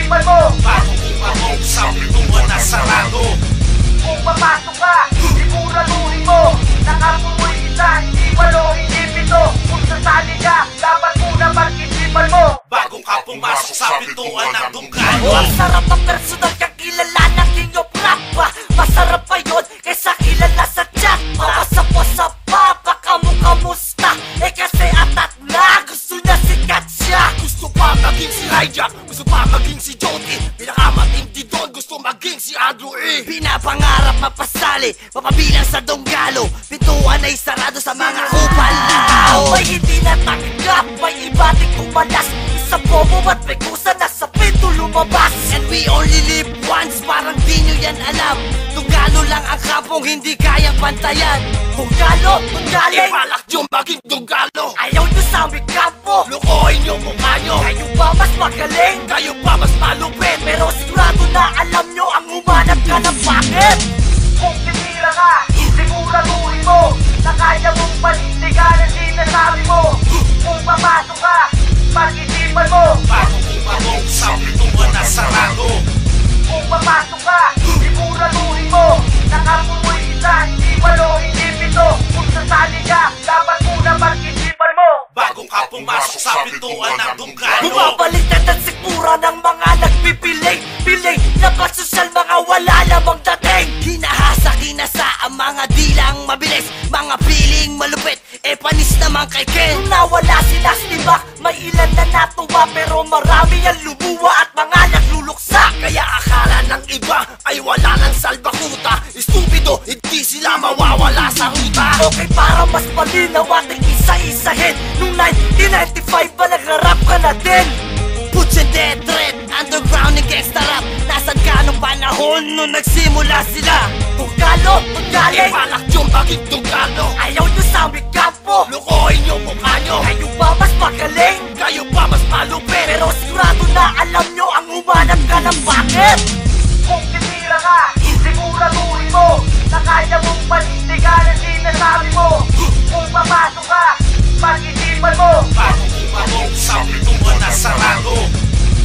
pag-isipan mo bago pumasok sa pintuan na sarado. Kung papasok ka, siguraduhin mo nakapumoy isa, hindi walo, hindi pito. Kung sasali ka, dapat muna pag-isipan mo bago ka pumasok sa pintuan ng dunggalo. Ang sarap ang personal kang kilala ng king of rap pa. Masarap pa yun kaysa kilala sa chat pa. Pasa-pasa pa, baka mo kamusta. Eh kasi atat na, gusto niya sikat siya. Gusto pa maging si Hijack, gusto pa maging si Jody. Pinakamatindi doon, gusto maging si Andrew E. Pinapangarap mapasali, mapabilang sa dunggalo. Pintuan ay sarado sa mga kupal na tao. May hindi natanggap, may ibating kumalas. Isang bobo at may kusa na sa pinto lumabas. And we only live once, parang di nyo yan alam. Dunggalo lang ang kapong hindi kayang pantayan. Dunggalo, dunggaling, Ibalak nyo maging dunggalo. ayaw nyo sa aming kampo. Lukohin nyo mukha nyo. Kayo ba mas magaling? Kayo pa mas malupit. Pero sigurado na alam nyo ang humanap ka ng bakit. Kung titira ka, siguraduhin mo na kaya mong panindigan ang sinasabi mo. Kung papasok ka, pag-isipan mo bago pumasok sa pintuan na sarado. Kung papasok ka, siguraduhin mo nakapumoy isa, hindi walo, hindi pito. Kung sasali ka, dapat muna pag-isipan mo Bago ka pumasok sa pintuan ng dunggalo. Bumabaliktad ang sikmura ng mga nagpipiling. Piling na pasosyal, mga wala lamang dating. Hinahasa, kinasa ang mga dilang mabilis. Mga piling malupit, eh panis naman kay Ken. Nung nawala sila Stibak, may ilan na natuwa. Pero marami ang lumuwa at mga nagluluksa. Kaya akala ng iba ay wala ng salbakuta. Estupido, hindi sila mawawala sa ruta. Okay, para mas malinaw ating isa-isahin. Nung 1995 ba nagrarap ka na din? Put your dead threat, underground and gangsta rap. Nasaan ka nung panahon nung nagsimula sila? Dunggalo, dunggaling, Ibalak nyo maging dunggalo. ayaw nyo sa aming kampo. Lukohin nyo mukha nyo. Kayo ba mas magaling? Kayo pa mas malupit. Pero sigurado na alam nyo ang humanap ka ng bakit. Kung titira ka, siguraduhin mo na kaya mong panindigan ang sinasabi mo. Kung papasok ka, pag-isipan mo bago pumasok sa pintuan na sarado.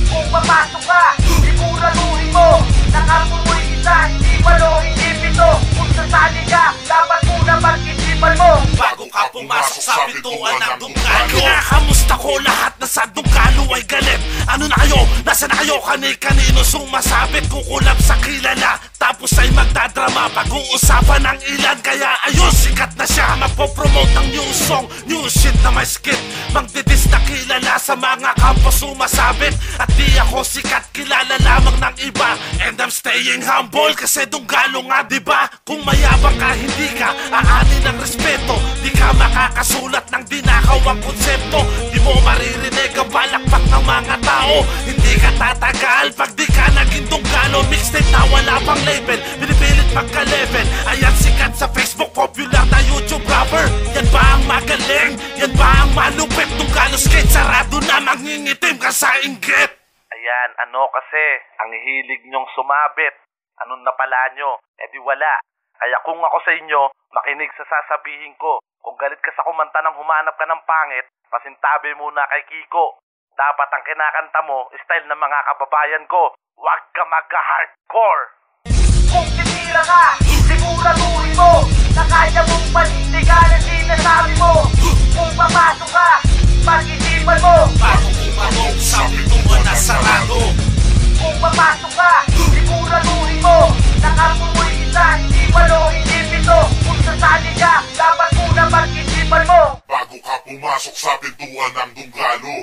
Kung papasok ka, siguraduhin mo nakapumoy isa, hindi walo, hindi pito. Kung sasali ka, dapat muna pag-isipan mo Bago ka pumasok sa pintuan ng dunggalo. Kinakamusta ko lahat na sa dunggalo ay galit. Ano na kayo? Nasa na kayo? Kani-kanino sumasabit? Kukulap sa kilala, tapos ay magdadrama. Pag-uusapan ng ilan, kaya ayun, sikat na siya. Magpo-promote ng new song, new shit na may skit. Magdidis na kilala sa mga kampo sumasabit. At di ako sikat, kilala lamang ng iba. And I'm staying humble kasi dunggalo nga, diba? Kung mayabang ka, hindi ka aanin ng respeto. Di ka makakasulat ng dinakaw ang konsepto. Di mo maririnig ang balakpak ng mga tao. Hindi ka tatagal pag di ka naging dunggalo. Mixtape na wala pang label, pinipilit magka-level. Ayan sikat sa Facebook, popular na YouTube rapper. Yan ba ang magaling? Yan ba ang malupit? Dunggalo skate, sarado na, mangingitim ka sa inggit. Ayan, ano kasi, ang hilig nyong sumabit. Anong napala nyo? Eh di wala. Kaya kung ako sa inyo, makinig sa sasabihin ko. Kung galit ka sa kumanta ng humanap ka ng pangit, pasintabi muna kay Kiko. Dapat ang kinakanta mo, style ng mga kababayan ko. Huwag ka magka-hardcore. Kung titira ka, siguraduhin mo na kaya mong panindigan ang sinasabi mo. Kung papasok ka, pag-isipan mo Bago pumasok sa pintuan na sarado. Kung papasok ka, siguraduhin mo nakapumoy isa, hindi walo, hindi pito. Kung sasali ka, dapat muna pag-isipan mo Bago ka pumasok sa pintuan ng dunggalo.